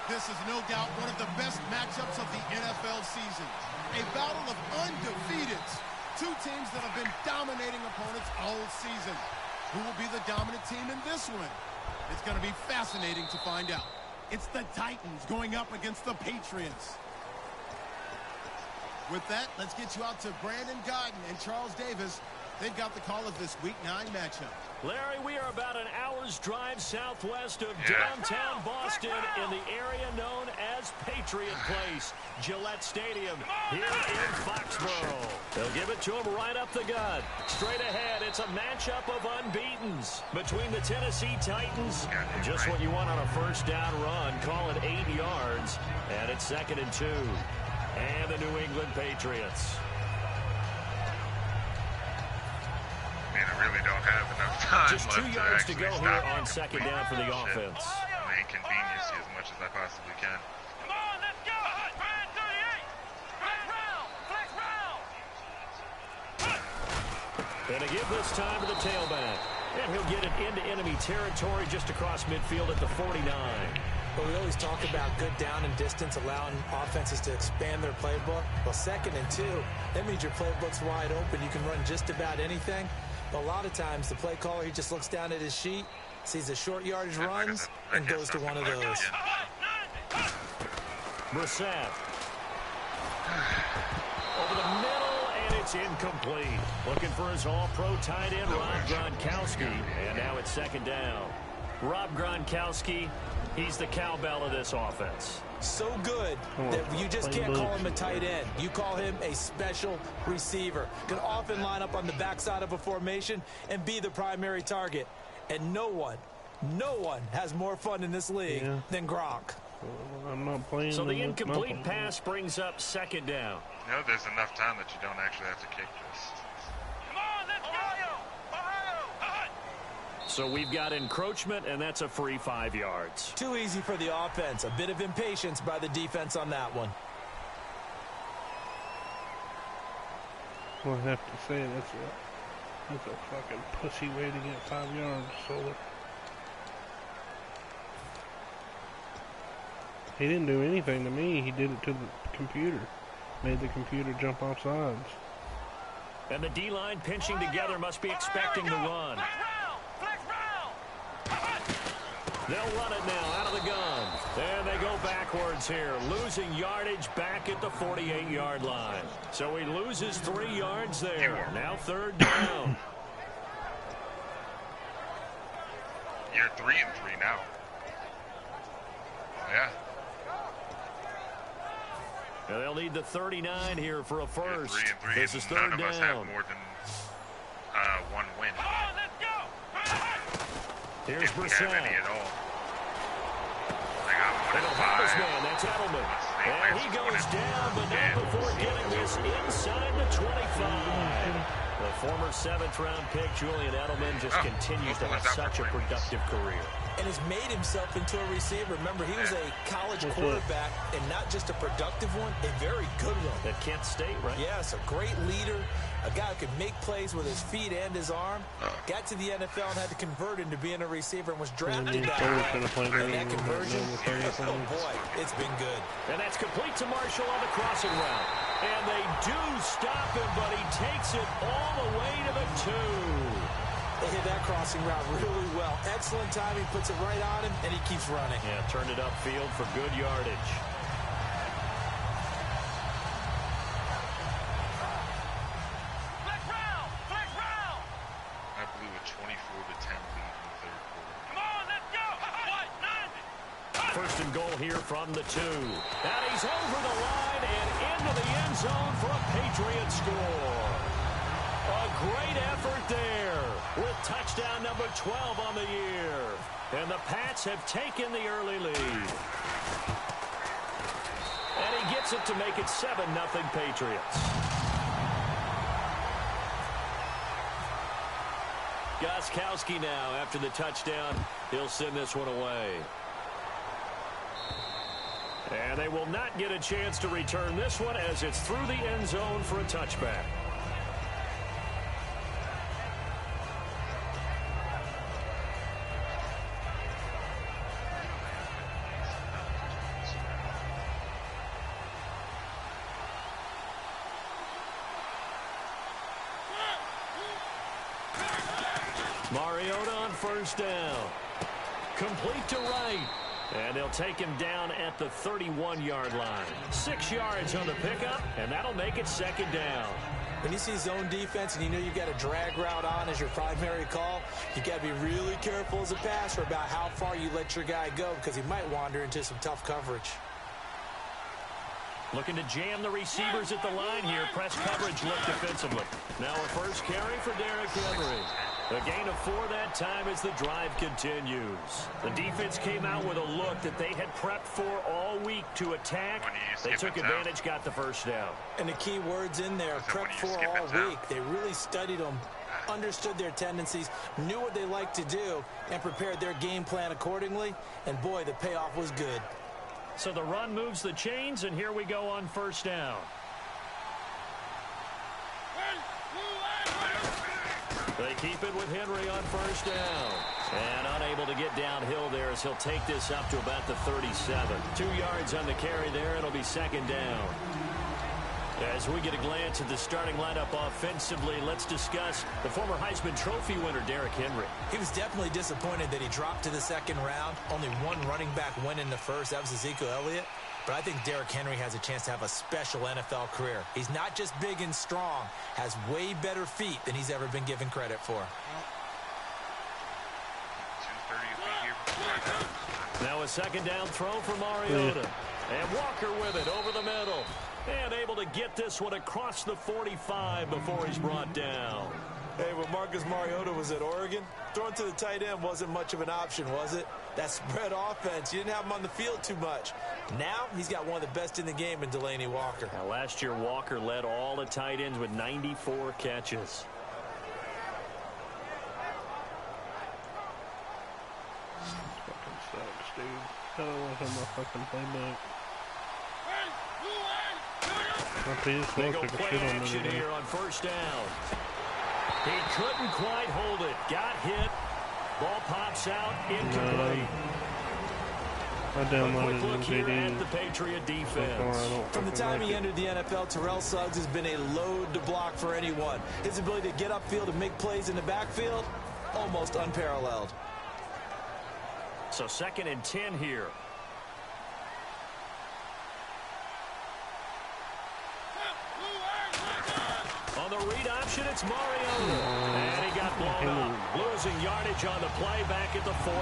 This is no doubt one of the best matchups of the NFL season. A battle of undefeateds. Two teams that have been dominating opponents all season. Who will be the dominant team in this one? It's going to be fascinating to find out. It's the Titans going up against the Patriots. With that, let's get you out to Brandon Godden and Charles Davis. They've got the call of this Week 9 matchup. Larry, we are about an hour's drive southwest of downtown Boston in the area known as Patriot Place, Gillette Stadium here in Foxborough. They'll give it to him right up the gut. Straight ahead, it's a matchup of unbeatens between the Tennessee Titans. Just what you want on a first down run. Call it 8 yards, and it's 2nd and 2. And the New England Patriots. Man, I really don't have enough time. Just 2 yards to go here on 2nd down for the offense. I inconvenience you as much as I possibly can. Come on, let's go. Ryan 38. Flex round. And to give this time to the tailback. And he'll get it into enemy territory just across midfield at the 49. But we always talk about good down and distance, allowing offenses to expand their playbook. Well, 2nd and 2, that means your playbook's wide open. You can run just about anything. But a lot of times, the play caller, he just looks down at his sheet, sees the short yardage runs, and goes to one of those. Brissett. Over the middle, and it's incomplete. Looking for his all-pro tight end, Rob Gronkowski. And now it's 2nd down. Rob Gronkowski, he's the cowbell of this offense. So good that you just can't call him a tight end. You call him a special receiver. Can often line up on the backside of a formation and be the primary target. And no one has more fun in this league than Gronk. I'm not playing. So the incomplete pass brings up 2nd down. You know, there's enough time that you don't actually have to kick this. Come on, let's go. So we've got encroachment, and that's a free 5 yards. Too easy for the offense. A bit of impatience by the defense on that one. Well, I have to say that's a fucking pussy way to get 5 yards, Solar. He didn't do anything to me. He did it to the computer. Made the computer jump off sides. And the D-line pinching together must be expecting the run. They'll run it now out of the gun. And they go backwards here, losing yardage back at the 48-yard line. So he loses 3 yards there. Now 3rd down. You're 3 and 3 now. Yeah. And they'll need the 39 here for a first. 3 and 3. This is 3rd None down. of us have more than 1 win. Here's If we Brissett. have any at all. I got 1 It'll and help his 5. man. That's Edelman. And he goes down, but not before getting this inside the 25. The former 7th-round pick, Julian Edelman, just continues to have such a productive career. And has made himself into a receiver. Remember, he was a college quarterback, and not just a productive one, a very good one. At Kent State, right? Yes, a great leader, a guy who could make plays with his feet and his arm. Got to the NFL and had to convert into being a receiver and was drafted that way. And that conversion, oh boy, it's been good. And that's complete to Marshall on the crossing route. And they do stop him, but he takes it all the way to the 2. They hit that crossing route really well. Excellent timing, puts it right on him, and he keeps running. Yeah, turned it upfield for good yardage. Flex round. I blew a 24-10 lead in the 3rd quarter. Come on, let's go. First and goal here from the 2. And he's over the line and into the end zone for a Patriot score. A great effort there with touchdown number 12 on the year. And the Pats have taken the early lead. And he gets it to make it 7-0 Patriots. Gostkowski now after the touchdown. He'll send this one away. And they will not get a chance to return this one as it's through the end zone for a touchback. Mariota on first down. Complete to right. And they'll take him down at the 31-yard line. 6 yards on the pickup, and that'll make it second down. When you see zone defense and you know you've got a drag route on as your primary call, you got to be really careful as a passer about how far you let your guy go because he might wander into some tough coverage. Looking to jam the receivers at the line here. Press coverage look defensively. Now a first carry for Derrick Henry. A gain of 4 that time as the drive continues. The defense came out with a look that they had prepped for all week to attack. They took advantage, got the first down. And the key words in there, prepped for all week. They really studied them, understood their tendencies, knew what they liked to do, and prepared their game plan accordingly. And boy, the payoff was good. So the run moves the chains, and here we go on first down. They keep it with Henry on first down. And unable to get downhill there as he'll take this up to about the 37. 2 yards on the carry there. It'll be second down. As we get a glance at the starting lineup offensively, let's discuss the former Heisman Trophy winner, Derrick Henry. He was definitely disappointed that he dropped to the second round. Only one running back went in the first. That was Ezekiel Elliott. But I think Derrick Henry has a chance to have a special NFL career. He's not just big and strong, has way better feet than he's ever been given credit for. Now a second down throw for Mariota. And Walker with it over the middle. And able to get this one across the 45 before he's brought down. Hey, when Marcus Mariota was at Oregon, throwing to the tight end wasn't much of an option, was it? That spread offense, you didn't have him on the field too much. Now, he's got one of the best in the game in Delaney Walker. Now, last year, Walker led all the tight ends with 94 catches. Fucking sucks, dude. I don't want him my fucking playbook. They go play action here on first down. He couldn't quite hold it. Got hit. Ball pops out. Incomplete. I downloaded the at the Patriot defense. From the time he entered the NFL, Terrell Suggs has been a load to block for anyone. His ability to get upfield and make plays in the backfield, almost unparalleled. So 2nd and 10 here. On the read option, it's Mariota. And he got blown up. Losing yardage on the play back at the 44.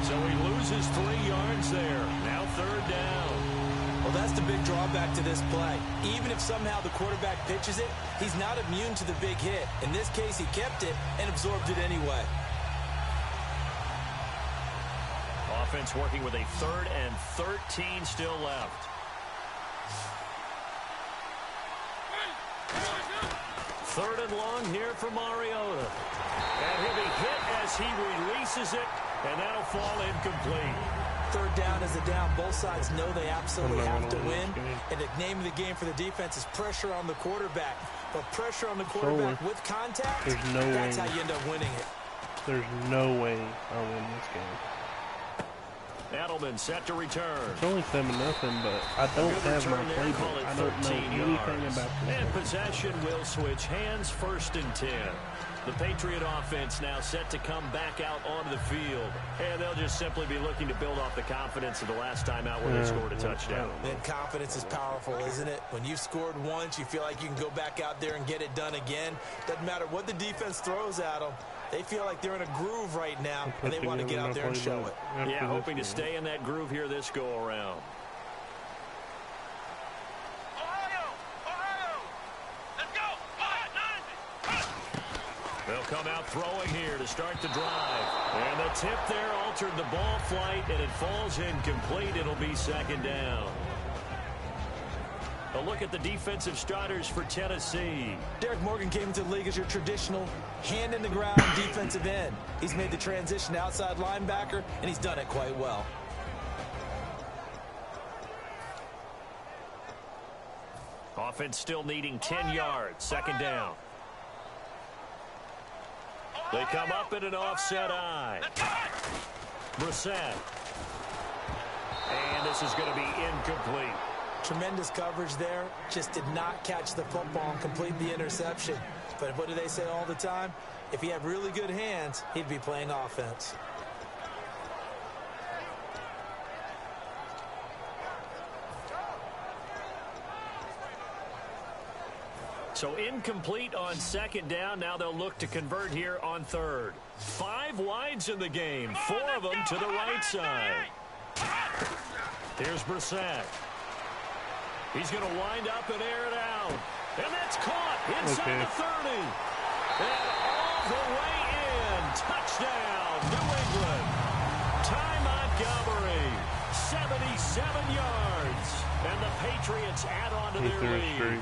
So he loses 3 yards there. Now 3rd down. Well, that's the big drawback to this play. Even if somehow the quarterback pitches it, he's not immune to the big hit. In this case, he kept it and absorbed it anyway. Offense working with a 3rd and 13 still left. 3rd and long here for Mariota. And he'll be hit as he releases it, and that'll fall incomplete. 3rd down is a down. Both sides know they absolutely have to win. And the name of the game for the defense is pressure on the quarterback. But pressure on the quarterback with contact, that's how you end up winning it. There's no way I'll win this game. Edelman set to return. It's only 7-0, but I don't have my playbook. I don't know anything about this. And possession will switch hands, 1st and 10. The Patriot offense now set to come back out onto the field. And they'll just simply be looking to build off the confidence of the last time out where they scored a touchdown. And confidence is powerful, isn't it? When you've scored once, you feel like you can go back out there and get it done again. Doesn't matter what the defense throws at them. They feel like they're in a groove right now, and they want to get out there and show it. Yeah, hoping to stay in that groove here this go-around. Ohio! Let's go! They'll come out throwing here to start the drive. And the tip there altered the ball flight, and it falls incomplete. It'll be 2nd down. A look at the defensive starters for Tennessee. Derek Morgan came into the league as your traditional hand-in-the-ground defensive end. He's made the transition to outside linebacker, and he's done it quite well. Offense still needing 10 yards. 2nd down. They come up in an offset eye. Brissett. And this is going to be incomplete. Tremendous coverage there. Just did not catch the football and complete the interception. But what do they say all the time? If he had really good hands, he'd be playing offense. So incomplete on second down. Now they'll look to convert here on third. 5 wides in the game. 4 of them to the right side. Here's Brissett. He's going to wind up and air it out. And that's caught inside the 30. And all the way in. Touchdown, New England. Ty Montgomery, 77 yards. And the Patriots add on to their lead.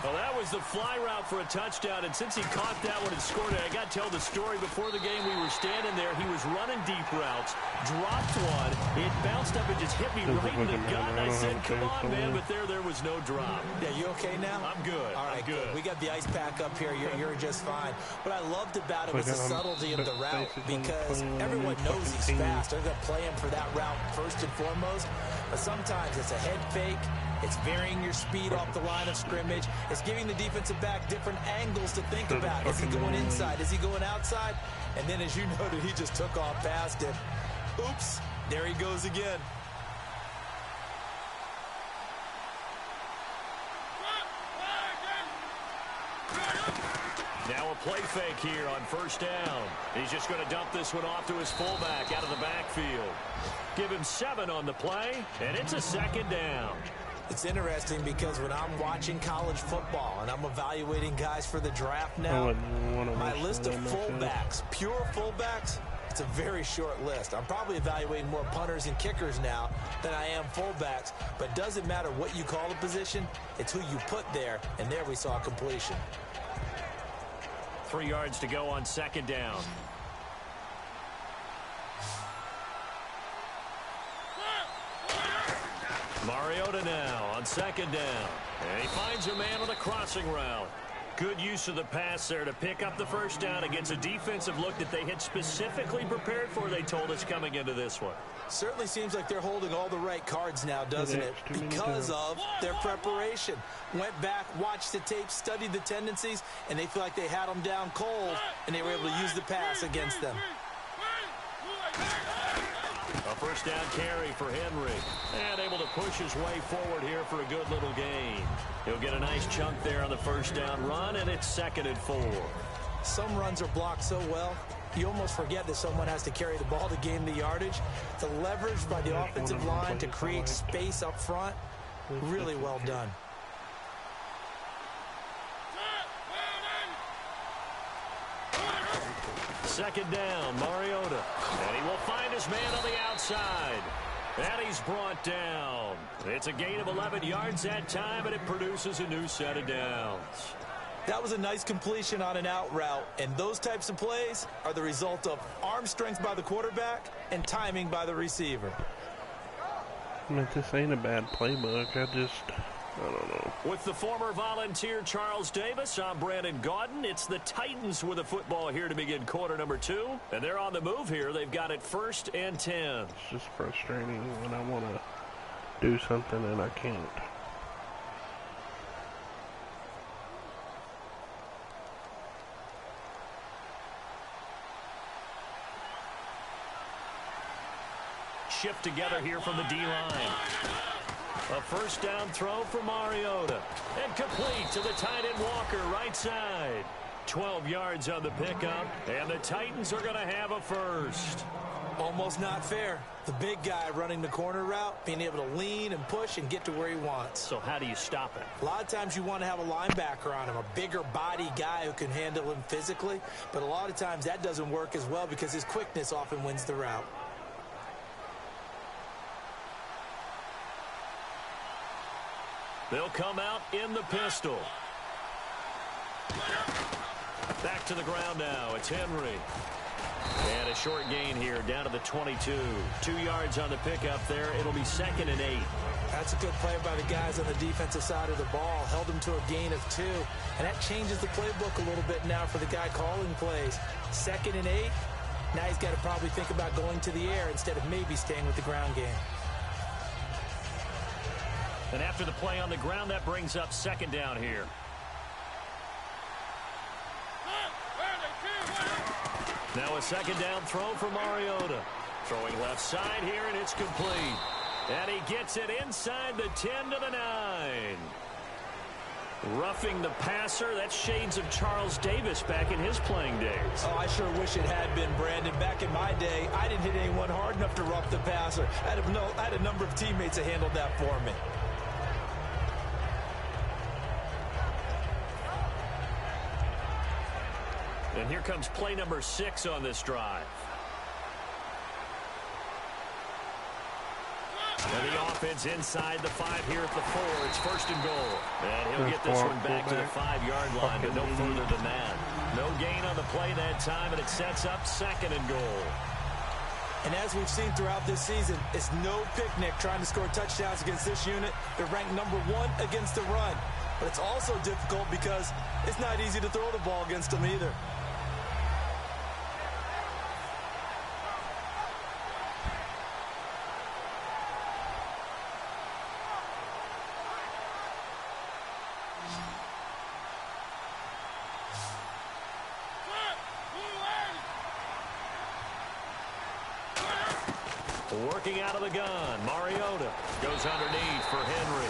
Well, that was the fly route for a touchdown, and since he caught that one and scored it, I got to tell the story. Before the game, we were standing there. He was running deep routes, dropped one. It bounced up and just hit me right in the gut. I said, come on, man, but there was no drop. Yeah, you okay now? I'm good. All right, good. We got the ice pack up here. You're just fine. What I loved about it was the subtlety of the route, because everyone knows he's fast. They're going to play him for that route first and foremost, but sometimes it's a head fake. It's varying your speed off the line of scrimmage. It's giving the defensive back different angles to think about. Is he going inside? Is he going outside? And then, as you noted, he just took off past him. Oops, there he goes again. Now a play fake here on first down. He's just going to dump this one off to his fullback out of the backfield. Give him 7 on the play, and it's a second down. It's interesting because when I'm watching college football and I'm evaluating guys for the draft now, my list of fullbacks, pure fullbacks, it's a very short list. I'm probably evaluating more punters and kickers now than I am fullbacks, but it doesn't matter what you call the position, it's who you put there, and there we saw completion. 3 yards to go on second down. Mariota now on second down. And he finds a man on the crossing route. Good use of the pass there to pick up the first down against a defensive look that they had specifically prepared for, they told us, coming into this one. Certainly seems like they're holding all the right cards now, doesn't it? Because of their preparation. Went back, watched the tape, studied the tendencies, and they feel like they had them down cold, and they were able to use the pass against them. A first down carry for Henry. And able to push his way forward here for a good little gain. He'll get a nice chunk there on the first down run, and it's 2nd and 4. Some runs are blocked so well, you almost forget that someone has to carry the ball to gain the yardage. The leverage by the offensive line to create space up front, really well done. Second down, Mariota. And he will find his man on the outside. And he's brought down. It's a gain of 11 yards that time, and it produces a new set of downs. That was a nice completion on an out route, and those types of plays are the result of arm strength by the quarterback and timing by the receiver. I mean, this ain't a bad playbook. I don't know. With the former Volunteer Charles Davis, I'm Brandon Gaudin. It's the Titans with the football here to begin quarter number 2. And they're on the move here. They've got it 1st and 10. It's just frustrating when I want to do something and I can't. Shift together here from the D-line. A first down throw for Mariota. And complete to the tight end Walker, right side. 12 yards on the pickup, and the Titans are going to have a first. Almost not fair. The big guy running the corner route, being able to lean and push and get to where he wants. So how do you stop it? A lot of times you want to have a linebacker on him, a bigger body guy who can handle him physically. But a lot of times that doesn't work as well because his quickness often wins the route. They'll come out in the pistol. Back to the ground now. It's Henry. And a short gain here down to the 22. 2 yards on the pickup there. It'll be 2nd and 8. That's a good play by the guys on the defensive side of the ball. Held them to a gain of 2. And that changes the playbook a little bit now for the guy calling plays. 2nd and 8. Now he's got to probably think about going to the air instead of maybe staying with the ground game. And after the play on the ground, that brings up 2nd down here. Now a second down throw for Mariota. Throwing left side here, and it's complete. And he gets it inside the 10 to the 9. Roughing the passer, that's shades of Charles Davis back in his playing days. Oh, I sure wish it had been, Brandon. Back in my day, I didn't hit anyone hard enough to rough the passer. I had a number of teammates that handled that for me. And here comes play number 6 on this drive. And the offense inside the 5 here at the 4. It's first and goal. And he'll get this one back to the 5-yard line, but no further than that. No gain on the play that time, and it sets up second and goal. And as we've seen throughout this season, it's no picnic trying to score touchdowns against this unit. They're ranked number 1 against the run. But it's also difficult because it's not easy to throw the ball against them either. Working out of the gun, Mariota goes underneath for Henry.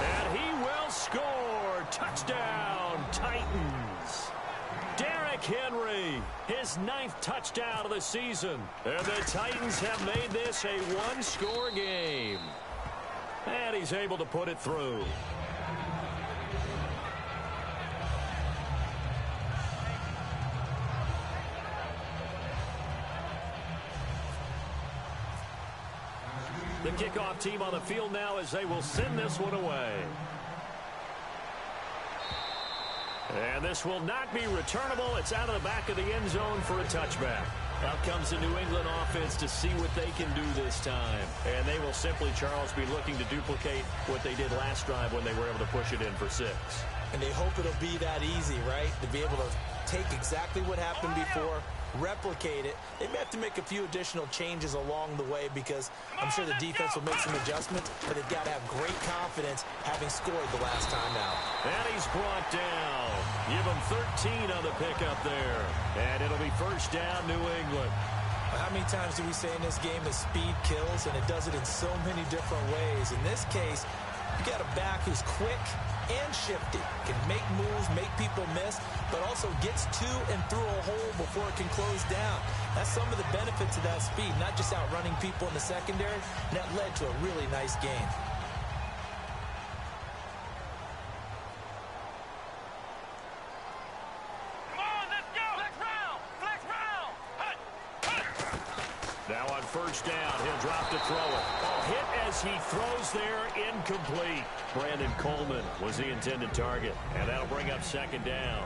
And he will score. Touchdown, Titans. Derrick Henry, his 9th touchdown of the season. And the Titans have made this a 1-score game. And he's able to put it through. The kickoff team on the field now as they will send this one away. And this will not be returnable. It's out of the back of the end zone for a touchback. Out comes the New England offense to see what they can do this time. And they will simply, Charles, be looking to duplicate what they did last drive when they were able to push it in for 6. And they hope it'll be that easy, right? To be able to take exactly what happened before, replicate it. They may have to make a few additional changes along the way because I'm sure the defense will make some adjustments, but they've got to have great confidence having scored the last time out. And he's brought down. Give him 13 on the pickup there. And it'll be first down, New England. How many times do we say in this game that speed kills, and it does it in so many different ways? In this case, you got a back who's quick and shifty, can make moves, make people miss, but also gets to and through a hole before it can close down. That's some of the benefits of that speed, not just outrunning people in the secondary, and that led to a really nice game. Come on, let's go! Flex round! Flex round! Hut! Hut! Now on first down, he'll drop to throw it. Hit as he throws there, incomplete. Brandon Coleman was the intended target, and that'll bring up second down.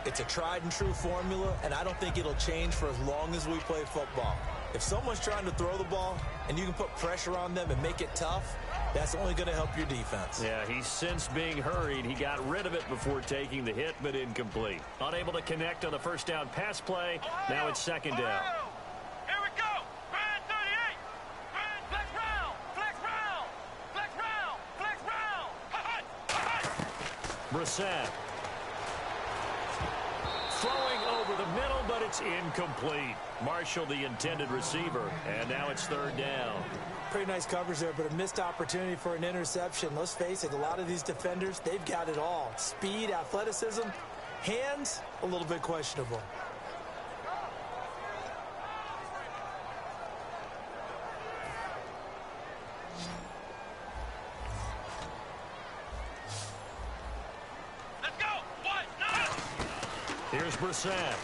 It's a tried and true formula, and I don't think it'll change for as long as we play football. If someone's trying to throw the ball and you can put pressure on them and make it tough, that's only going to help your defense. Yeah, he's since being hurried. He got rid of it before taking the hit, but incomplete. Unable to connect on the first down pass play. Now it's second down. Here we go! Brand 38! Brand flex round! Flex round! Flex round! Flex round! Hut! Hut! Brissett. Throwing over the middle, but it's incomplete. Marshall, the intended receiver, and now it's third down. Pretty nice coverage there, but a missed opportunity for an interception. Let's face it, a lot of these defenders, they've got it all. Speed, athleticism, hands, a little bit questionable. Let's go! What? No! Here's Brissett.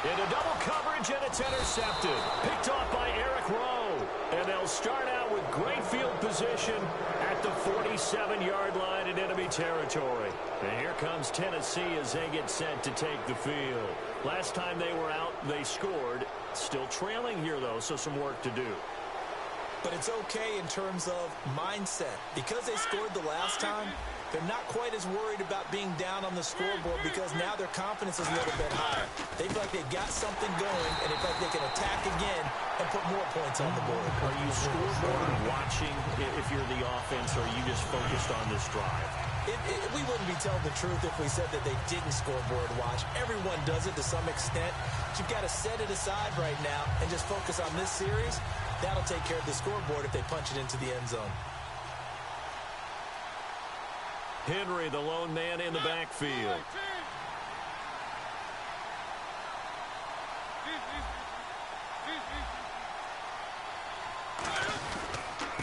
Into double coverage, and it's intercepted. Picked off by Eric Rowe. And they'll start out with great field position at the 47-yard line in enemy territory. And here comes Tennessee as they get set to take the field. Last time they were out, they scored. Still trailing here, though, so some work to do. But it's okay in terms of mindset. Because they scored the last time, they're not quite as worried about being down on the scoreboard because now their confidence is a little bit higher. They feel like they've got something going, and they feel like they can attack again and put more points on the board. Are you scoreboard watching if you're the offense, or are you just focused on this drive? We wouldn't be telling the truth if we said that they didn't scoreboard watch. Everyone does it to some extent. But you've got to set it aside right now and just focus on this series. That'll take care of the scoreboard if they punch it into the end zone. Henry, the lone man in the backfield.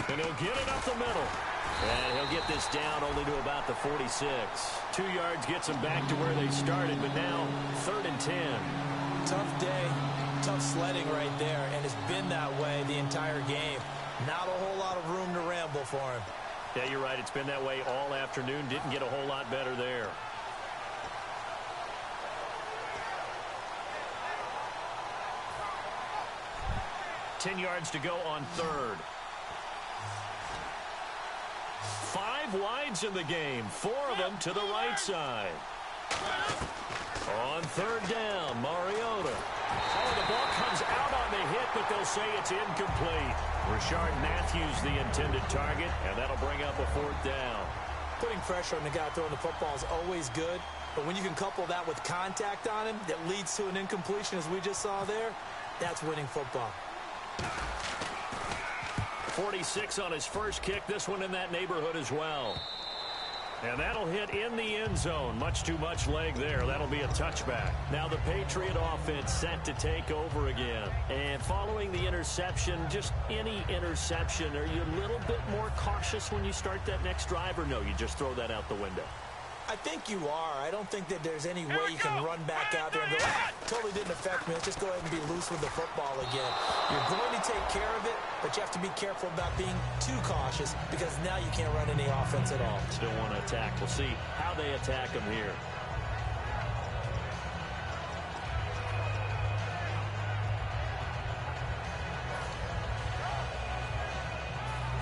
And he'll get it up the middle. And he'll get this down only to about the 46. 2 yards gets him back to where they started, but now 3rd and 10. Tough day, tough sledding right there, and it's been that way the entire game. Not a whole lot of room to ramble for him. Yeah, you're right. It's been that way all afternoon. Didn't get a whole lot better there. Ten yards to go on 3rd. 5 wides in the game, 4 of them to the right side. On 3rd down, Mariota. Oh, the ball comes out on the hit, but they'll say it's incomplete. Rashard Matthews, the intended target, and that'll bring up a 4th down. Putting pressure on the guy throwing the football is always good, but when you can couple that with contact on him that leads to an incompletion, as we just saw there, that's winning football. 46 on his first kick. This one in that neighborhood as well. And that'll hit in the end zone. Much too much leg there. That'll be a touchback. Now the Patriot offense set to take over again. And following the interception, just any interception, are you a little bit more cautious when you start that next drive, or no, you just throw that out the window? I think you are. I don't think that there's any way you can run back out there and go, totally didn't affect me. Let's just go ahead and be loose with the football again. You're going to take care of it, but you have to be careful about being too cautious because now you can't run any offense at all. Still want to attack. We'll see how they attack him here.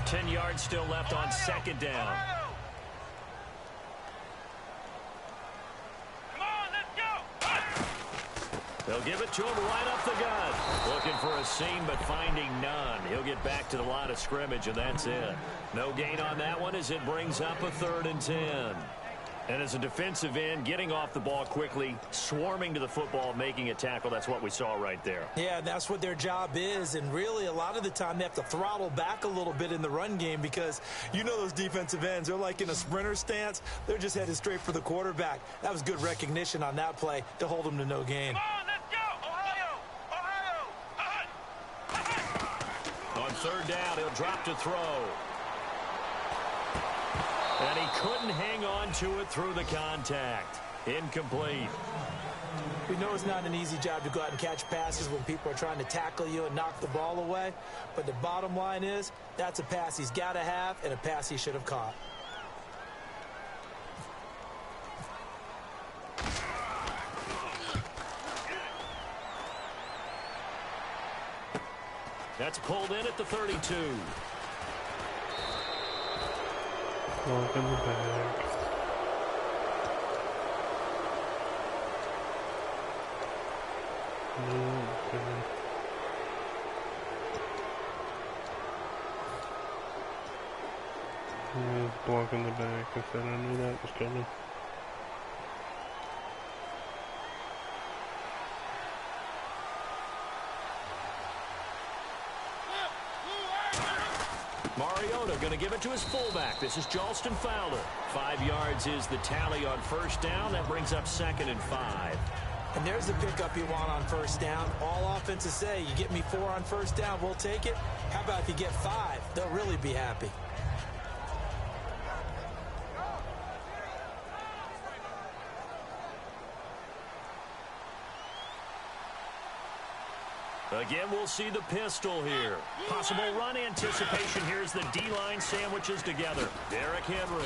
Ten yards still left on 2nd down. They'll give it to him right up the gut. Looking for a seam, but finding none. He'll get back to the line of scrimmage, and that's it. No gain on that one as it brings up a 3rd and 10. And as a defensive end, getting off the ball quickly, swarming to the football, making a tackle, that's what we saw right there. Yeah, that's what their job is. And really, a lot of the time, they have to throttle back a little bit in the run game because you know those defensive ends, they're like in a sprinter stance. They're just headed straight for the quarterback. That was good recognition on that play to hold them to no gain. On 3rd down, he'll drop to throw. And he couldn't hang on to it through the contact. Incomplete. We know it's not an easy job to go out and catch passes when people are trying to tackle you and knock the ball away. But the bottom line is, that's a pass he's got to have and a pass he should have caught. That's pulled in at the 32. Walk in the back. Block in the back. I said I knew that was coming. Mariota going to give it to his fullback. This is Jalston Fowler. 5 yards is the tally on 1st down. That brings up 2nd and 5. And there's the pickup you want on 1st down. All offenses say, you get me 4 on 1st down, we'll take it. How about if you get 5? They'll really be happy. Again, we'll see the pistol here. Possible run anticipation. Here's the D-line sandwiches together. Derrick Henry.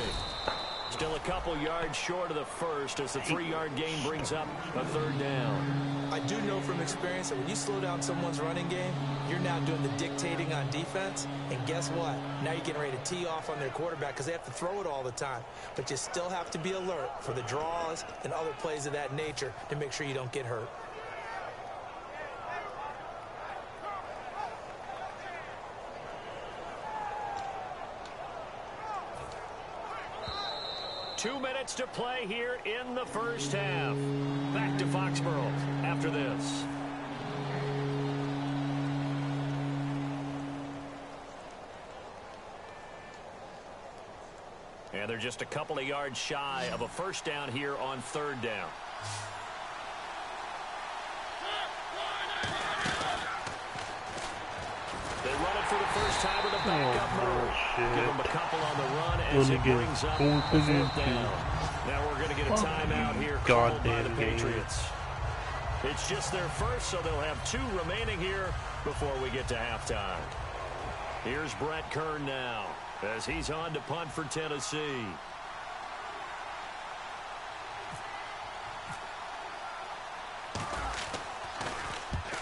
Still a couple yards short of the first as the 3-yard gain brings up a 3rd down. I do know from experience that when you slow down someone's running game, you're now doing the dictating on defense. And guess what? Now you're getting ready to tee off on their quarterback because they have to throw it all the time. But you still have to be alert for the draws and other plays of that nature to make sure you don't get hurt. 2 minutes to play here in the first half. Back to Foxborough after this. And they're just a couple of yards shy of a first down here on third down. They run it for the first time with a backup move. Give them a couple on the run as it brings up a fourth down. Now we're going to get a timeout here called by the Patriots. It's just their first, so they'll have 2 remaining here before we get to halftime. Here's Brett Kern now as he's on to punt for Tennessee.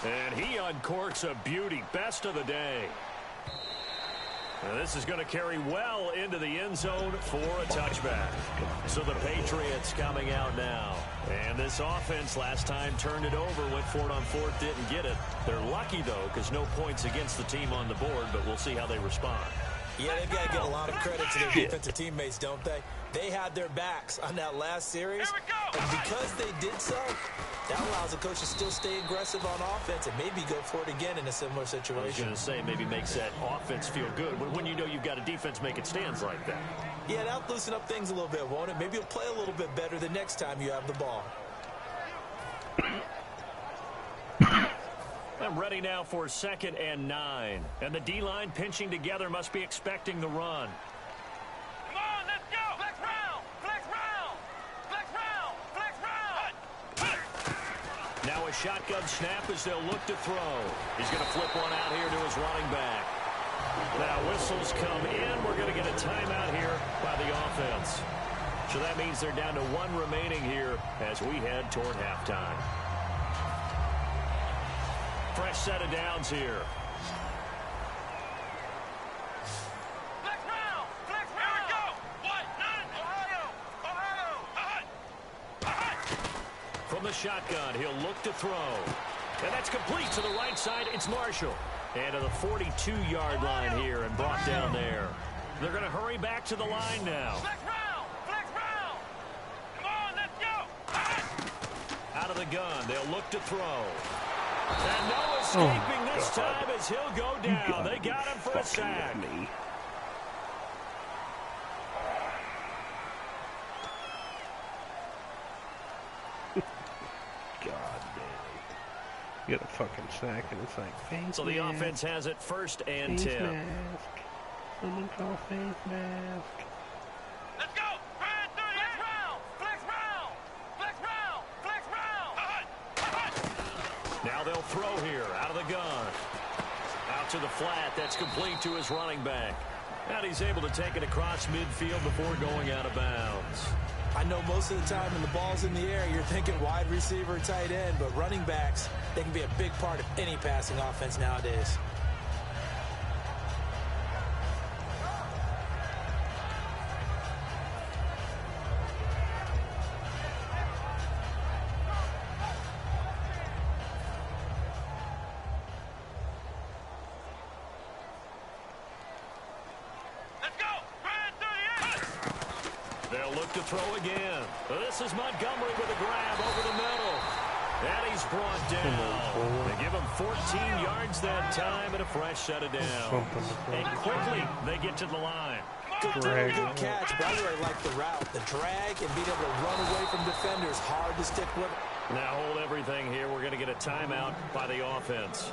And he uncorks a beauty. Best of the day. Now this is going to carry well into the end zone for a touchback. So the Patriots coming out now. And this offense last time turned it over, went for it on fourth, didn't get it. They're lucky, though, because no points against the team on the board, but we'll see how they respond. Yeah, they've got to give a lot of credit to their defensive teammates, don't they? They had their backs on that last series, and because they did so, that allows the coach to still stay aggressive on offense and maybe go for it again in a similar situation. I was going to say, maybe makes that offense feel good when you know you've got a defense making stands like that. Yeah, that'll loosen up things a little bit, won't it? Maybe you'll play a little bit better the next time you have the ball. I'm ready now for 2nd and 9. And the D-line pinching together must be expecting the run. Come on, let's go. Flex round. Flex round. Flex round. Flex round. Now a shotgun snap as they'll look to throw. He's going to flip one out here to his running back. Now whistles come in. We're going to get a timeout here by the offense. So that means they're down to 1 remaining here as we head toward halftime. Fresh set of downs here. Flex round. Flex round. Here we go. What? None. Ohio. From the shotgun, he'll look to throw. And that's complete to the right side. It's Marshall. And to the 42-yard line here and brought down there. They're going to hurry back to the line now. Flex round. Flex round. Come on, let's go. Out of the gun, they'll look to throw. And no escaping this time as he'll go down. They got him for a sack. God damn. You get a fucking sack and it's like face So the mask, offense has it 1st and face 10. mask. Someone call face mask. Let's go. Flex round. Flex round. Flex round. Flex round. Now they'll throw here out of the gun. Out to the flat. That's complete to his running back. And he's able to take it across midfield before going out of bounds. I know most of the time when the ball's in the air, you're thinking wide receiver, tight end, but running backs, they can be a big part of any passing offense nowadays. They'll look to throw again. This is Montgomery with a grab over the middle. And he's brought down. They give him 14 yards that time and a fresh set of downs. And quickly they get to the line. Good throw, good catch. But I really like the route. The drag and being able to run away from defenders. Hard to stick with. Now hold everything here. We're going to get a timeout by the offense.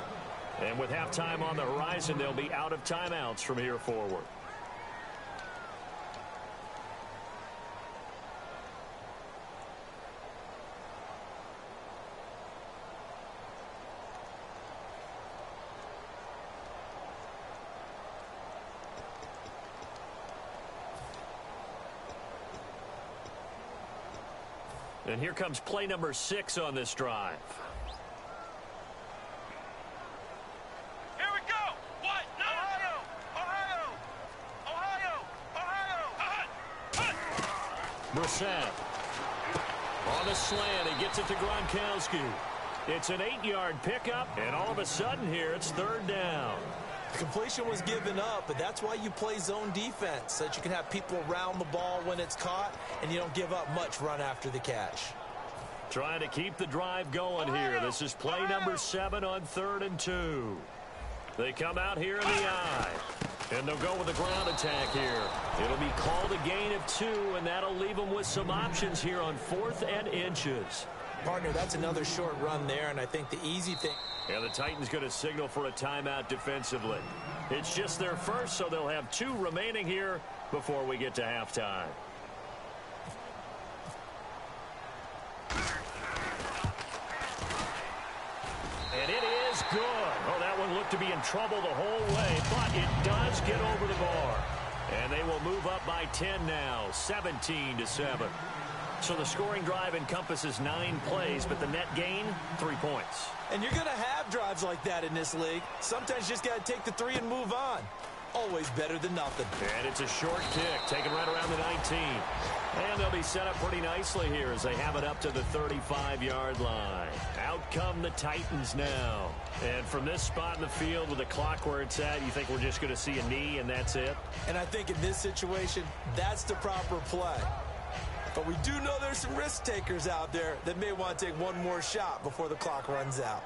And with halftime on the horizon, they'll be out of timeouts from here forward. And here comes play number 6 on this drive. Here we go. What? No. Ohio. Brissett. On the slant, he gets it to Gronkowski. It's an 8-yard pickup, and all of a sudden here, it's 3rd down. The completion was given up, but that's why you play zone defense, so that you can have people around the ball when it's caught, and you don't give up much run after the catch. Trying to keep the drive going here. This is play number 7 on 3rd and 2. They come out here in the eye. And they'll go with the ground attack here. It'll be called a gain of 2, and that'll leave them with some options here on 4th and inches. Partner, that's another short run there, and I think the easy thing... Yeah, the Titans going to signal for a timeout defensively. It's just their first, so they'll have 2 remaining here before we get to halftime. And it is good. Oh, that one looked to be in trouble the whole way, but it does get over the bar. And they will move up by 10 now, 17-7. So the scoring drive encompasses 9 plays, but the net gain, 3 points. And you're going to have drives like that in this league. Sometimes you just got to take the 3 and move on. Always better than nothing. And it's a short kick, taken right around the 19. And they'll be set up pretty nicely here as they have it up to the 35-yard line. Out come the Titans now. And from this spot in the field with the clock where it's at, you think we're just going to see a knee and that's it? And I think in this situation, that's the proper play. But we do know there's some risk takers out there that may want to take one more shot before the clock runs out.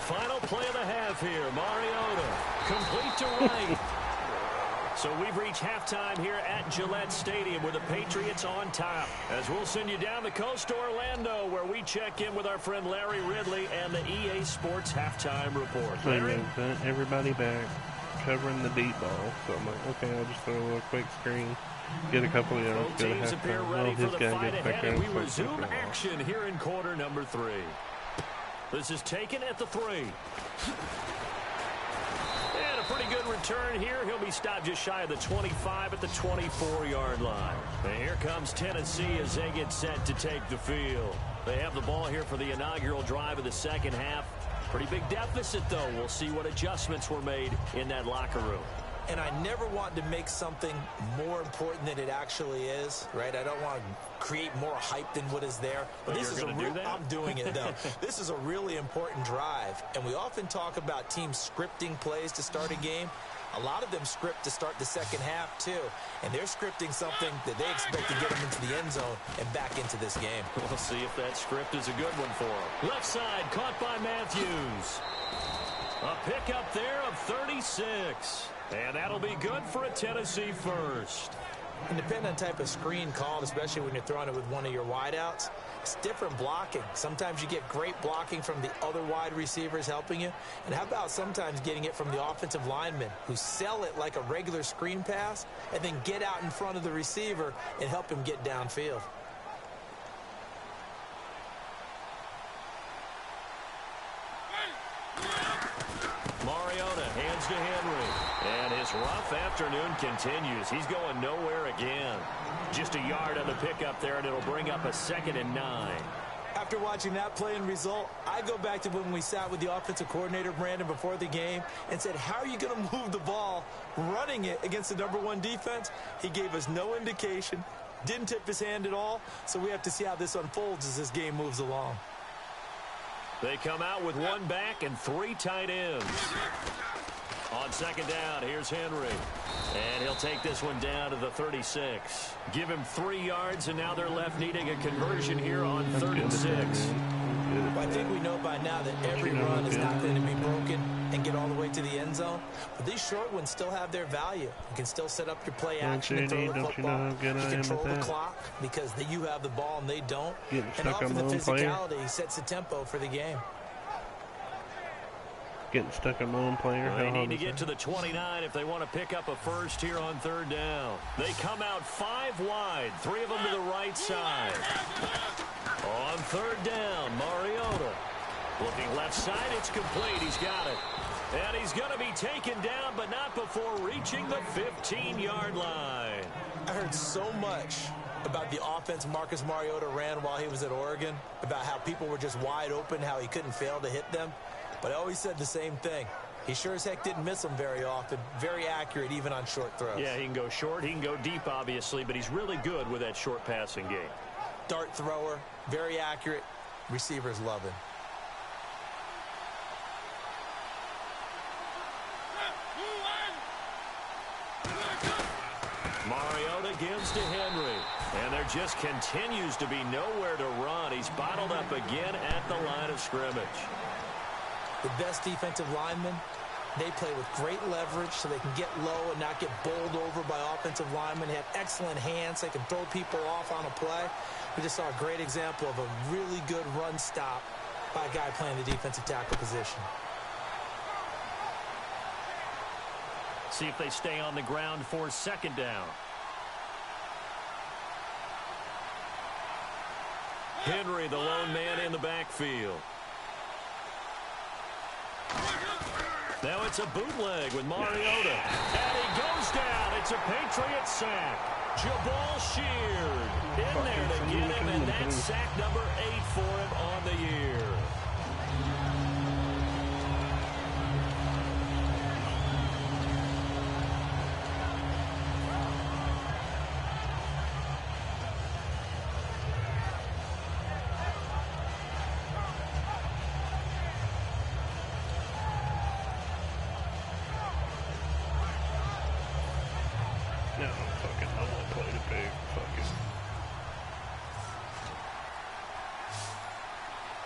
Final play of the half here. Mariota complete to right. So we've reached halftime here at Gillette Stadium with the Patriots on top. As we'll send you down the coast to Orlando, where we check in with our friend Larry Ridley and the EA Sports Halftime Report. Larry? Everybody back, covering the deep ball. So I'm like, okay, I'll just throw a little quick screen, get a couple of yards, Both go to teams appear halftime. ready Oh, for his the guy fight gets back ahead, there and we and resume action here in quarter number 3. This is taken at the 3. And a pretty good return here. He'll be stopped just shy of the 25 at the 24-yard line. And here comes Tennessee as they get set to take the field. They have the ball here for the inaugural drive of the second half. Pretty big deficit, though. We'll see what adjustments were made in that locker room. And I never want to make something more important than it actually is, right? I don't want to create more hype than what is there. But this is a real, I'm doing it, though. This is a really important drive. And we often talk about teams scripting plays to start a game. A lot of them script to start the second half, too. And they're scripting something that they expect to get them into the end zone and back into this game. We'll see if that script is a good one for them. Left side, caught by Matthews. A pickup there of 36. And that'll be good for a Tennessee first. And depending on the type of screen called, especially when you're throwing it with one of your wideouts, it's different blocking. Sometimes you get great blocking from the other wide receivers helping you. And how about sometimes getting it from the offensive linemen who sell it like a regular screen pass and then get out in front of the receiver and help him get downfield. Mariota hands to Henry. And his rough afternoon continues. He's going nowhere again. Just a yard on the pickup there, and it'll bring up a 2nd and 9. After watching that play and result, I go back to when we sat with the offensive coordinator, Brandon, before the game and said, how are you going to move the ball running it against the #1 defense? He gave us no indication, didn't tip his hand at all, so we have to see how this unfolds as this game moves along. They come out with 1 back and 3 tight ends. On 2nd down, here's Henry. And he'll take this one down to the 36. Give him 3 yards, and now they're left needing a conversion here on 3rd and 6. I think we know by now that every run is not going to be broken and get all the way to the end zone. But these short ones still have their value. You can still set up your play action and throw the football. You control the clock because you have the ball and they don't. And often the physicality sets the tempo for the game. Getting stuck on my own player. They need to get to the 29 if they want to pick up a first here on 3rd down. They come out 5 wide, 3 of them to the right side. On 3rd down, Mariota. Looking left side, it's complete. He's got it. And he's going to be taken down, but not before reaching the 15-yard line. I heard so much about the offense Marcus Mariota ran while he was at Oregon, about how people were just wide open, how he couldn't fail to hit them. But I always said the same thing. He sure as heck didn't miss them very often. Very accurate even on short throws. Yeah, he can go short, he can go deep, obviously, but he's really good with that short passing game. Dart thrower, very accurate. Receivers love him. Mariota gives to Henry. And there just continues to be nowhere to run. He's bottled up again at the line of scrimmage. The best defensive linemen, they play with great leverage so they can get low and not get bowled over by offensive linemen. They have excellent hands. They can throw people off on a play. We just saw a great example of a really good run stop by a guy playing the defensive tackle position. See if they stay on the ground for second down. Henry, the lone man in the backfield. Now it's a bootleg with Mariota. And he goes down. It's a Patriots sack. Jabal Sheard in there to get him, and that's sack number 8 for him on the year.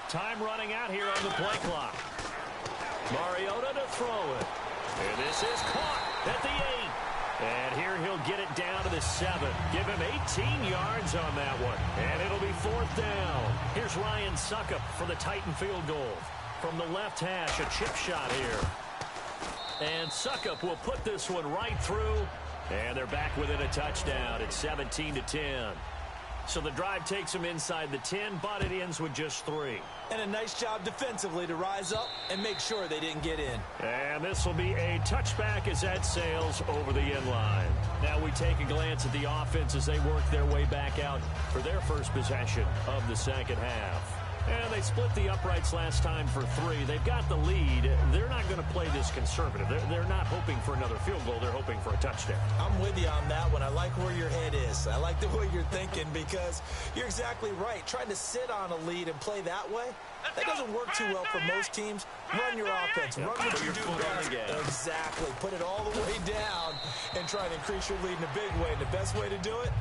Time running out here on the play clock. Mariota to throw it. And this is caught at the 8. And here he'll get it down to the 7. Give him 18 yards on that one. And it'll be 4th down. Here's Ryan Suckup for the Titan field goal. From the left hash, a chip shot here. And Suckup will put this one right through. And they're back within a touchdown. It's 17-10. So the drive takes them inside the 10, but it ends with just 3. And a nice job defensively to rise up and make sure they didn't get in. And this will be a touchback as that sails over the end line. Now we take a glance at the offense as they work their way back out for their first possession of the second half. And they split the uprights last time for 3. They've got the lead. They're not going to play this conservative. They're not hoping for another field goal. They're hoping for a touchdown. I'm with you on that one. I like where your head is. I like the way you're thinking because you're exactly right. Trying to sit on a lead and play that way, that doesn't work too well for most teams. Run your offense. Run what you do best. Exactly. Put it all the way down and try and increase your lead in a big way. And the best way to do it,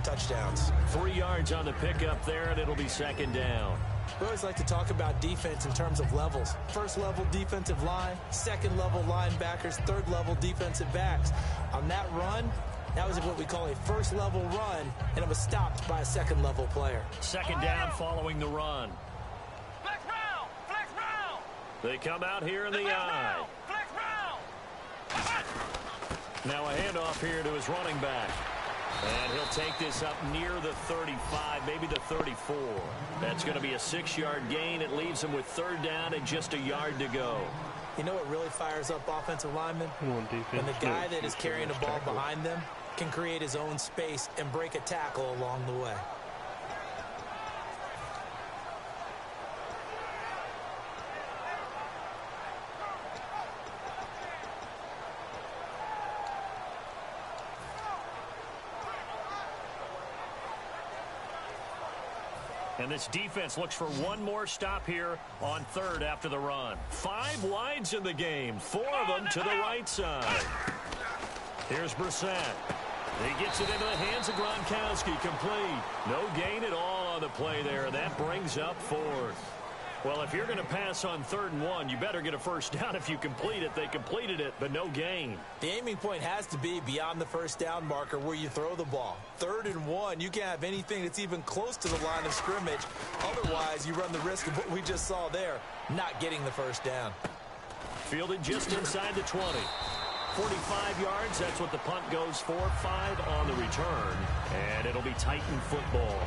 touchdowns. 3 yards on the pickup there, and it'll be second down. We always like to talk about defense in terms of levels. First level defensive line, second level linebackers, third level defensive backs. On that run, that was what we call a first level run, and it was stopped by a second level player. Second down following the run. Flex round! Flex round! They come out here in the eye. Flex round! Now a handoff here to his running back. And he'll take this up near the 35, maybe the 34. That's going to be a 6-yard gain. It leaves him with third down and just a yard to go. You know what really fires up offensive linemen? When the guy that is carrying the ball behind them can create his own space and break a tackle along the way. And this defense looks for one more stop here on third after the run. 5 wides in the game, 4 of them to the right side. Here's Brissett. He gets it into the hands of Gronkowski, complete. No gain at all on the play there, and that brings up 4th. Well, if you're going to pass on 3rd and 1, you better get a first down if you complete it. They completed it, but no gain. The aiming point has to be beyond the first down marker where you throw the ball. 3rd and 1, you can't have anything that's even close to the line of scrimmage. Otherwise, you run the risk of what we just saw there, not getting the first down. Fielded just inside the 20. 45 yards, that's what the punt goes for. 5 on the return, and it'll be Titan football.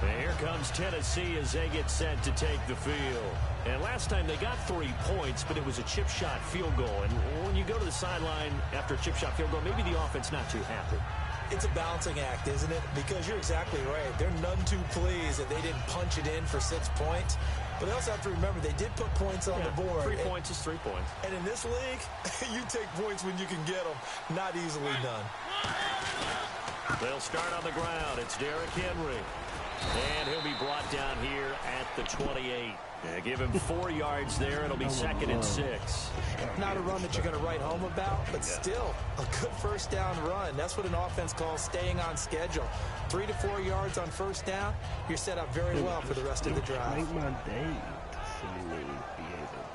And here comes Tennessee as they get set to take the field. And last time they got 3 points, but it was a chip shot field goal. And when you go to the sideline after a chip shot field goal, maybe the offense not too happy. It's a balancing act, isn't it? Because you're exactly right. They're none too pleased that they didn't punch it in for 6 points. But they also have to remember they did put points on the board. 3 points is 3 points. And in this league, you take points when you can get them. Not easily done. They'll start on the ground. It's Derrick Henry. And he'll be brought down here at the 28. Yeah, give him 4 yards there. It'll be 2nd and 6. Not a run that you're going to write home about, but still a good first down run. That's what an offense calls staying on schedule. 3 to 4 yards on first down, you're set up very well for the rest of the drive. Make my day to seemingly be able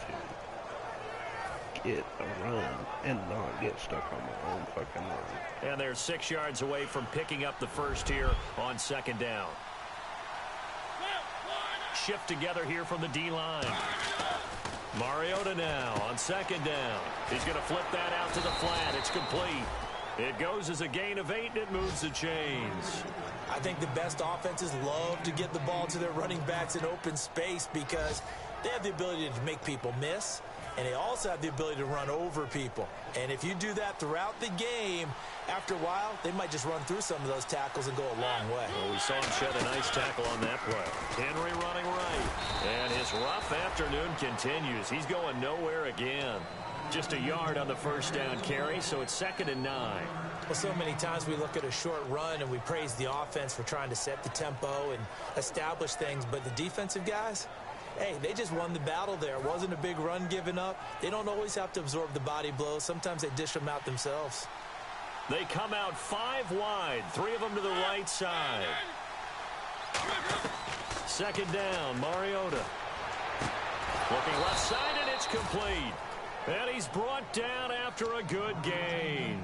to get a run and not get stuck on my own fucking run. And they're 6 yards away from picking up the first here on 2nd down. Shift together here from the D-line. Mariota now on 2nd down. He's going to flip that out to the flat. It's complete. It goes as a gain of 8, and it moves the chains. I think the best offenses love to get the ball to their running backs in open space because they have the ability to make people miss, and they also have the ability to run over people. And if you do that throughout the game, after a while, they might just run through some of those tackles and go a long way. Well, we saw him shed a nice tackle on that play. Henry running right. And his rough afternoon continues. He's going nowhere again. Just a yard on the first down carry, so it's 2nd and 9. Well, so many times we look at a short run and we praise the offense for trying to set the tempo and establish things, but the defensive guys, hey, they just won the battle there. It wasn't a big run given up. They don't always have to absorb the body blows. Sometimes they dish them out themselves. They come out 5 wide, 3 of them to the right side. 2nd down, Mariota. Looking left side, and it's complete. And he's brought down after a good gain.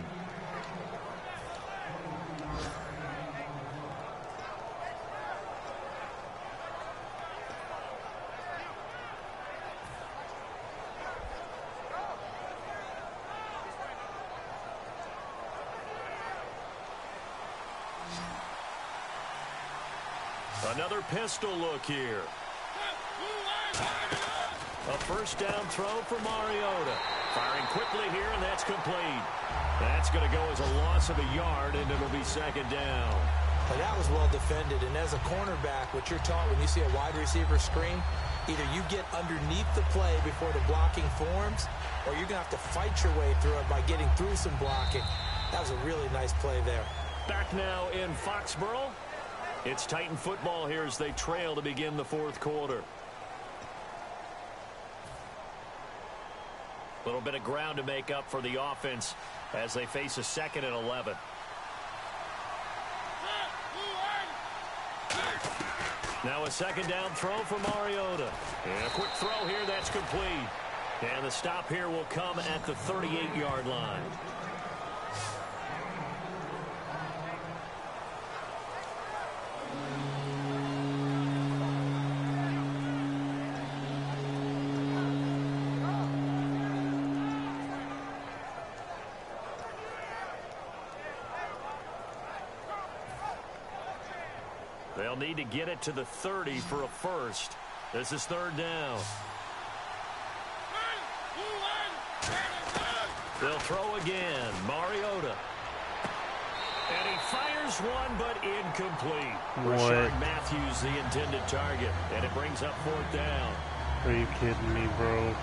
Another pistol look here. A first down throw for Mariota. Firing quickly here, and that's complete. That's going to go as a loss of a yard, and it'll be 2nd down. Well, that was well defended, and as a cornerback, what you're taught when you see a wide receiver screen, either you get underneath the play before the blocking forms, or you're going to have to fight your way through it by getting through some blocking. That was a really nice play there. Back now in Foxborough. It's Titan football here as they trail to begin the 4th quarter. A little bit of ground to make up for the offense as they face a 2nd and 11. Now a 2nd down throw for Mariota. And a quick throw here, that's complete. And the stop here will come at the 38-yard line. They'll need to get it to the 30 for a first. This is 3rd down. They'll throw again. Mariota. And he fires one, but incomplete. Rashard Matthews, the intended target. And it brings up 4th down. Are you kidding me, bro?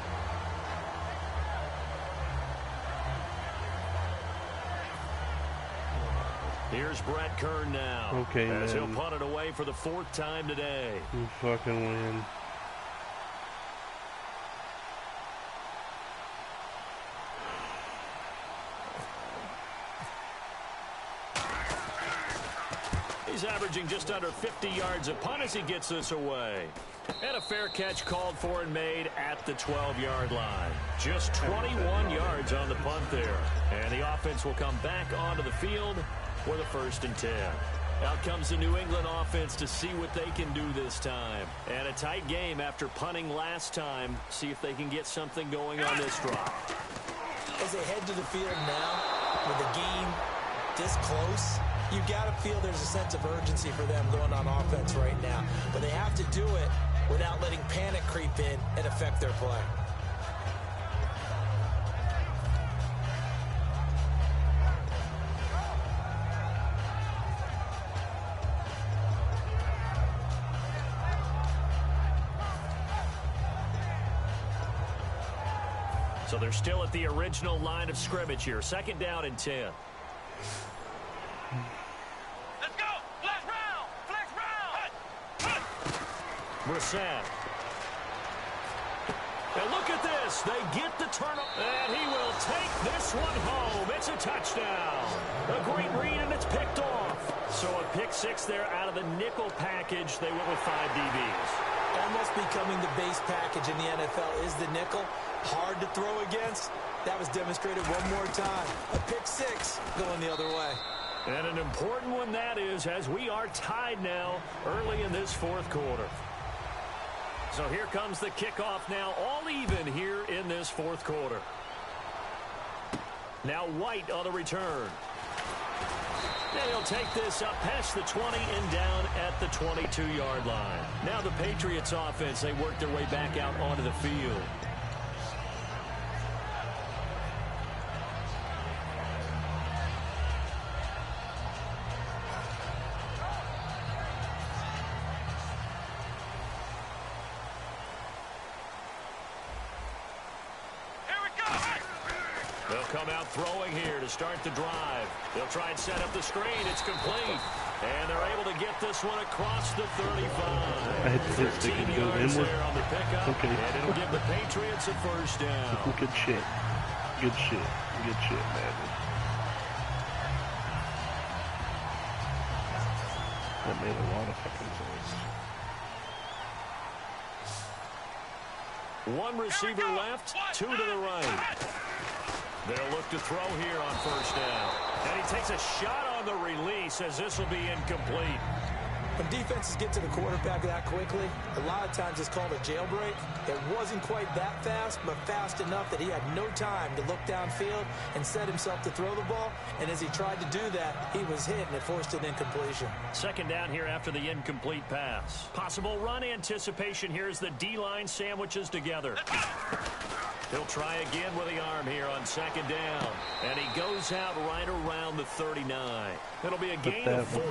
Here's Brett Kern now. Okay, as man. he'll punt it away for the 4th time today. You fucking win. He's averaging just under 50 yards a punt as he gets this away. And a fair catch called for and made at the 12-yard line. Just 21 yards on the punt there. And the offense will come back onto the field for the 1st and 10. Out comes the New England offense to see what they can do this time. And a tight game after punting last time. See if they can get something going on this drive. As they head to the field now, with the game this close, you got to feel there's a sense of urgency for them going on offense right now. But they have to do it without letting panic creep in and affect their play. So they're still at the original line of scrimmage here. 2nd down and 10. Let's go! Flex round! Flex round! Brissett. And look at this. They get the turnover. And he will take this one home. It's a touchdown. A great read, and it's picked off. So a pick 6 there out of the nickel package. They went with 5 DBs. Almost becoming the base package in the NFL is the nickel. Hard to throw against. That was demonstrated one more time. A pick 6 going the other way. And an important one that is, as we are tied now early in this 4th quarter. So here comes the kickoff now, all even here in this 4th quarter. Now White on the return. And he'll take this up past the 20 and down at the 22-yard line. Now the Patriots offense, they work their way back out onto the field. Come out throwing here to start the drive. They'll try and set up the screen. It's complete. And they're able to get this one across the 35. 13 yards there on the pickup. Okay. And it'll give the Patriots a 1st down. Good shit. Good shit. Good shit, man. That made a lot of fucking sense. One receiver left, 2 to the right. They'll look to throw here on 1st down. And he takes a shot on the release as this will be incomplete. When defenses get to the quarterback that quickly, a lot of times it's called a jailbreak. It wasn't quite that fast, but fast enough that he had no time to look downfield and set himself to throw the ball. And as he tried to do that, he was hit, and it forced an incompletion. 2nd down here after the incomplete pass. Possible run anticipation here as the D-line sandwiches together. He'll try again with the arm here on 2nd down. And he goes out right around the 39. It'll be a gain of 4.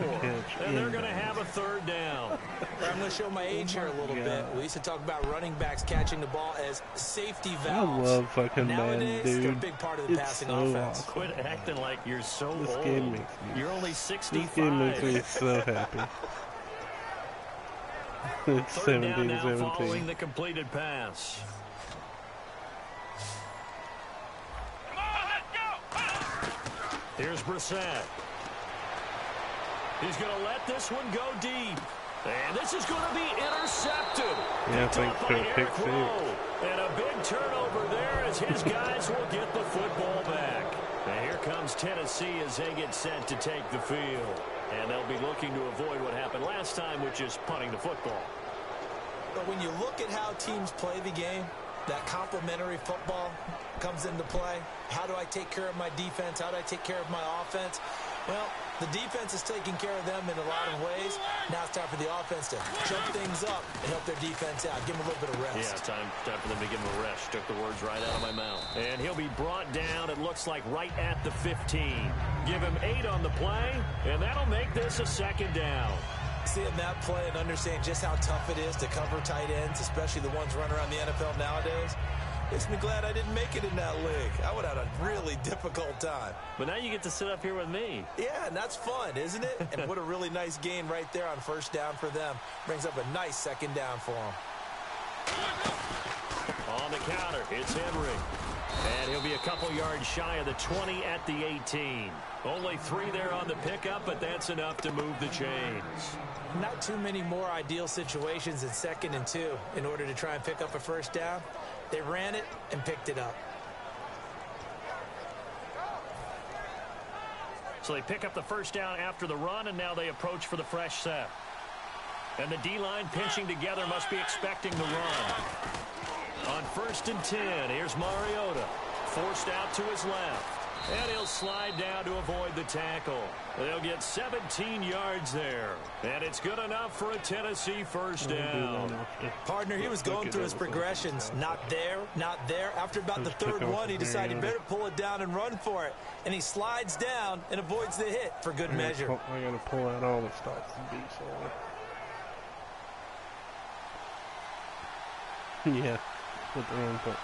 And they're going to have a 3rd down. I'm going to show my age here a little bit. We used to talk about running backs catching the ball as safety valves. I love fucking Nowadays, man, dude. they're a big part of the passing offense. Awesome. Quit acting like you're so this old. Game makes me, you're only 65. This game makes me so happy. It's 3rd down now 17-17. following the completed pass. Here's Brissett. He's going to let this one go deep. And this is going to be intercepted. Yeah, thanks to a pick 6. And a big turnover there as his guys will get the football back. And here comes Tennessee as they get set to take the field. And they'll be looking to avoid what happened last time, which is punting the football. But when you look at how teams play the game, that complementary football comes into play. How do I take care of my defense? How do I take care of my offense? Well, the defense is taking care of them in a lot of ways. Now it's time for the offense to jump things up and help their defense out. Give them a little bit of rest. Yeah, time for them to give him a rest. Took the words right out of my mouth. And he'll be brought down, it looks like, right at the 15. Give him 8 on the play, and that'll make this a 2nd down. Seeing that play and understanding just how tough it is to cover tight ends, especially the ones running around the NFL nowadays, makes me glad I didn't make it in that league. I would have had a really difficult time. But now you get to sit up here with me. Yeah, and that's fun, isn't it? And what a really nice gain right there on 1st down for them. Brings up a nice 2nd down for them. On the counter, it's Henry. And he'll be a couple yards shy of the 20 at the 18. Only 3 there on the pickup, but that's enough to move the chains. Not too many more ideal situations in 2nd and 2 in order to try and pick up a 1st down. They ran it and picked it up. So they pick up the 1st down after the run, and now they approach for the fresh set. And the D-line pinching together must be expecting the run. On 1st and 10, here's Mariota. Forced out to his left. And he'll slide down to avoid the tackle. They'll get 17 yards there. And it's good enough for a Tennessee 1st down. Partner, he was going through his progressions. Not there, not there. After about the 3rd one, he decided he better pull it down and run for it. And he slides down and avoids the hit for good measure. I got to pull out all the stops and beats on it. Yeah, put the wrong foot.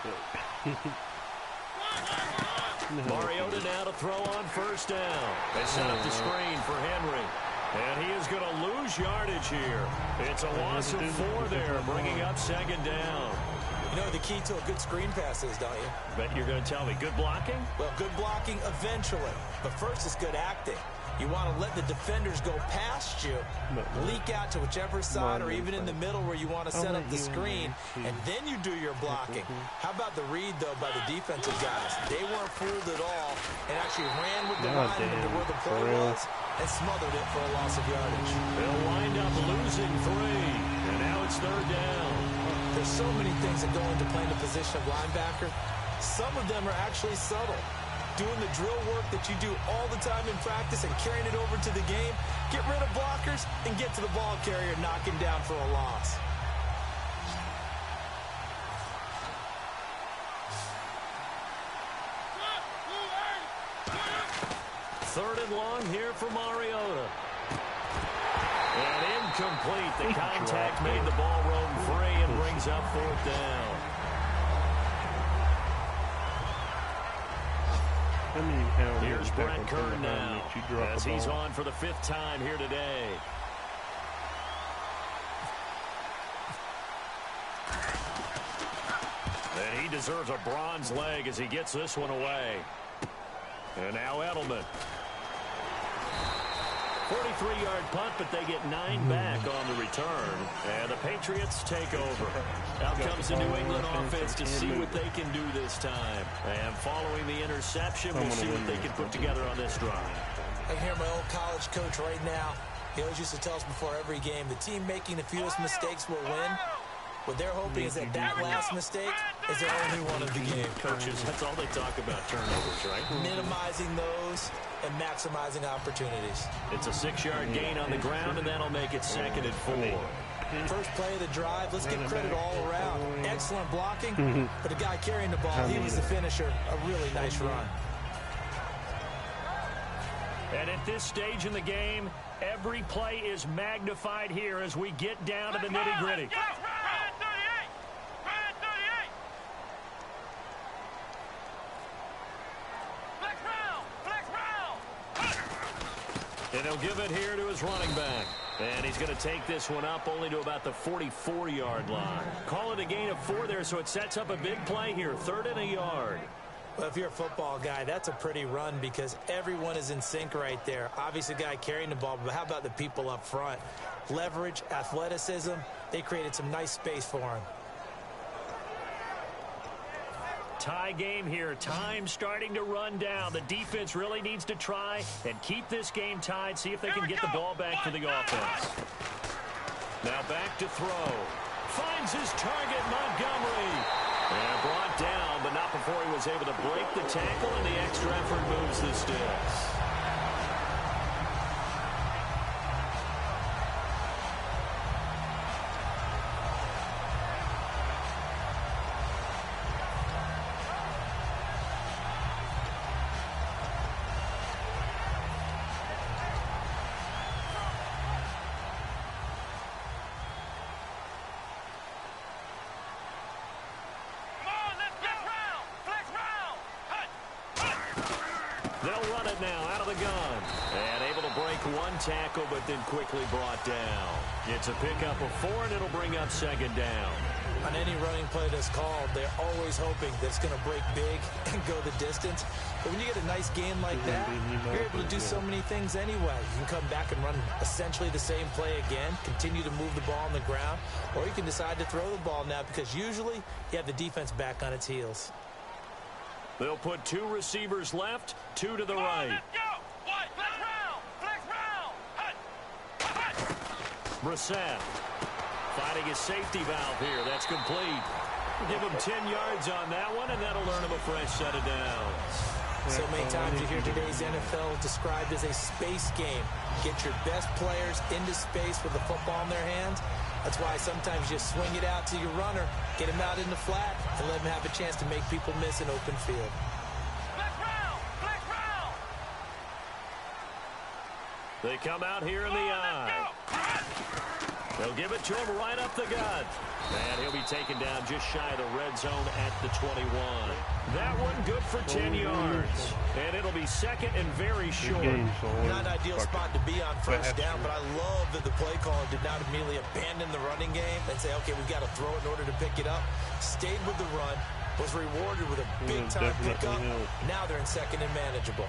Mariota now to throw on first down. They set up the screen for Henry. And he is going to lose yardage here. It's a loss of 4 there, bringing up second down. You know the key to a good screen pass is, don't you? Bet you're going to tell me good blocking? Well, good blocking eventually. But first is good acting. You want to let the defenders go past you, leak out to whichever side or even in the middle where you want to set up the screen, and then you do your blocking. How about the read, though, by the defensive guys? They weren't fooled at all and actually ran with the lineman to where the play was and smothered it for a loss of yardage. They'll wind up losing 3, and now it's third down. There's so many things that go into playing the position of linebacker. Some of them are actually subtle. Doing the drill work that you do all the time in practice and carrying it over to the game. Get rid of blockers and get to the ball carrier, knock him down for a loss. Third and long here for Mariota. And incomplete. The contact made the ball roam free and brings up fourth down. Here's Brett Kern now, as he's on for the 5th time here today. And he deserves a bronze leg as he gets this one away. And now Edelman. 43-yard punt, but they get 9 back on the return. And the Patriots take over. Out comes the New England offense to see what they can do this time. And following the interception, we'll see what they can put together on this drive. I can hear my old college coach right now. He always used to tell us before every game, the team making the fewest mistakes will win. What they're hoping is that last mistake is their only one of the game. Coaches, that's all they talk about, turnovers, right? Minimizing those and maximizing opportunities. It's a 6-yard gain on the ground, and that'll make it 2nd and 4. First play of the drive, let's give credit all around. Excellent blocking, but the guy carrying the ball, he was the finisher. A really nice run. And at this stage in the game, every play is magnified here as we get down to the nitty-gritty. And he'll give it here to his running back. And he's going to take this one up only to about the 44-yard line. Call it a gain of 4 there, so it sets up a big play here. 3rd and a yard. Well, if you're a football guy, that's a pretty run because everyone is in sync right there. Obviously, the guy carrying the ball, but how about the people up front? Leverage, athleticism, they created some nice space for him. Tie game here. Time starting to run down. The defense really needs to try and keep this game tied. See if they can get the ball back to the offense. Now back to throw. Finds his target, Montgomery. And brought down, but not before he was able to break the tackle, and the extra effort moves the sticks. They'll run it now out of the gun. And able to break one tackle, but then quickly brought down. It's a pickup of 4, and it'll bring up 2nd down. On any running play that's called, they're always hoping that it's going to break big and go the distance. But when you get a nice game like that, you're able to do so many things anyway. You can come back and run essentially the same play again, continue to move the ball on the ground, or you can decide to throw the ball now because usually you have the defense back on its heels. They'll put 2 receivers left, 2 to the right. Brissett finding his safety valve here. That's complete. Give him 10 yards on that one, and that'll earn him a fresh set of downs. So many times you hear today's NFL described as a space game. Get your best players into space with the football in their hands. That's why sometimes you swing it out to your runner, get him out in the flat, and let him have a chance to make people miss an open field. They come out here in the eye. They'll give it to him right up the gut. And he'll be taken down just shy of the red zone at the 21. That one good for 10 yards. And it'll be second and very short. Not an ideal spot to be on first down, but I love that the play caller did not immediately abandon the running game and say, okay, we've got to throw it in order to pick it up. Stayed with the run, was rewarded with a big-time pickup. Now they're in second and manageable.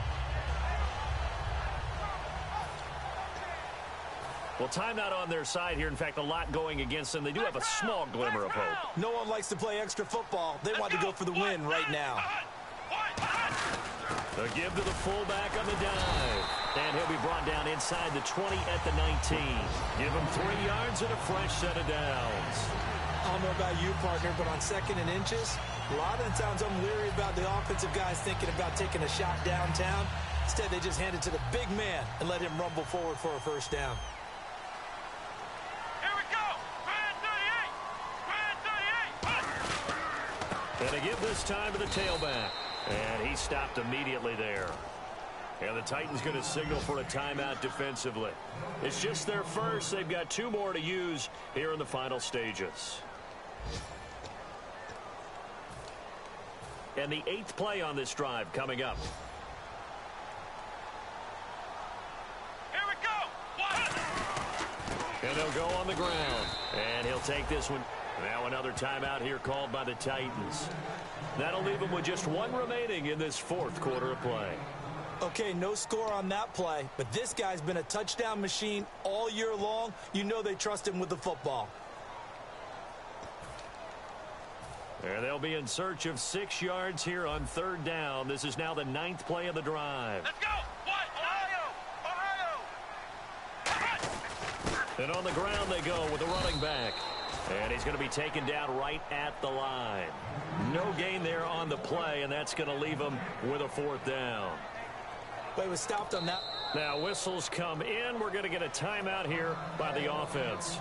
Well, time not on their side here. In fact, a lot going against them. They do have a small glimmer of hope. No one likes to play extra football. They want to go for the win right now. The give to the fullback on the dive. And he'll be brought down inside the 20 at the 19. Give him 3 yards and a fresh set of downs. I don't know about you, partner, but on second and inches, a lot of the times I'm leery about the offensive guys thinking about taking a shot downtown. Instead, they just hand it to the big man and let him rumble forward for a first down. And a give this time to the tailback. And he stopped immediately there. And the Titans going to signal for a timeout defensively. It's just their first. They've got 2 more to use here in the final stages. And the 8th play on this drive coming up. Here we go. And they'll go on the ground. And he'll take this one. Now another timeout here called by the Titans. That'll leave them with just 1 remaining in this 4th quarter of play. Okay, no score on that play, but this guy's been a touchdown machine all year long. You know they trust him with the football. And they'll be in search of 6 yards here on 3rd down. This is now the 9th play of the drive. Let's go. What? Ohio. And on the ground they go with the running back. And he's going to be taken down right at the line. No gain there on the play, and that's going to leave him with a 4th down. But he was stopped on that. Now whistles come in. We're going to get a timeout here by the offense.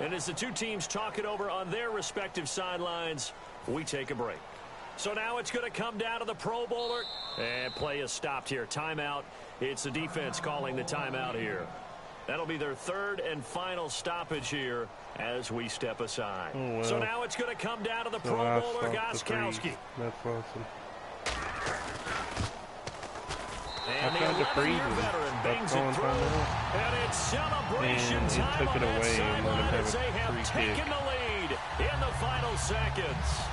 And as the 2 teams talk it over on their respective sidelines, we take a break. So now it's going to come down to the Pro Bowler. And play is stopped here. Timeout. It's the defense calling the timeout here. That'll be their 3rd and final stoppage here as we step aside. Oh, wow. So now it's going to come down to the Pro Bowler, Gostkowski. That's awesome. And the 11-year veteran bangs it through. And it's celebration time on that sideline as they have taken the lead in the final seconds.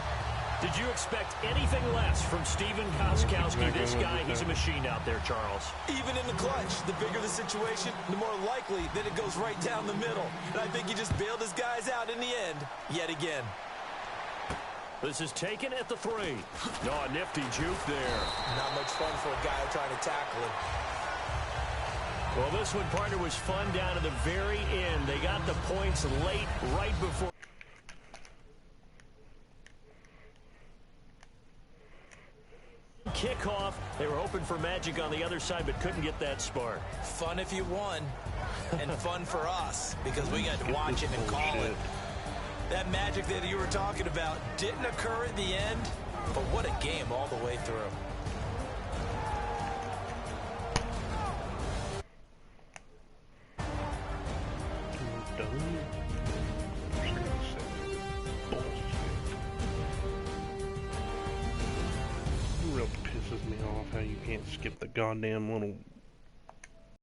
Did you expect anything less from Stephen Gostkowski? This guy, he's a machine out there, Charles. Even in the clutch, the bigger the situation, the more likely that it goes right down the middle. And I think he just bailed his guys out in the end, yet again. This is taken at the 3. Oh, a nifty juke there. Not much fun for a guy trying to tackle him. Well, this one, partner, was fun down to the very end. They got the points late, right before. Kickoff. They were hoping for magic on the other side, but couldn't get that spark. Fun if you won, and fun for us, because we got to watch it and call it. That magic that you were talking about didn't occur at the end, but what a game all the way through. Real pisses me off how you can't skip the goddamn little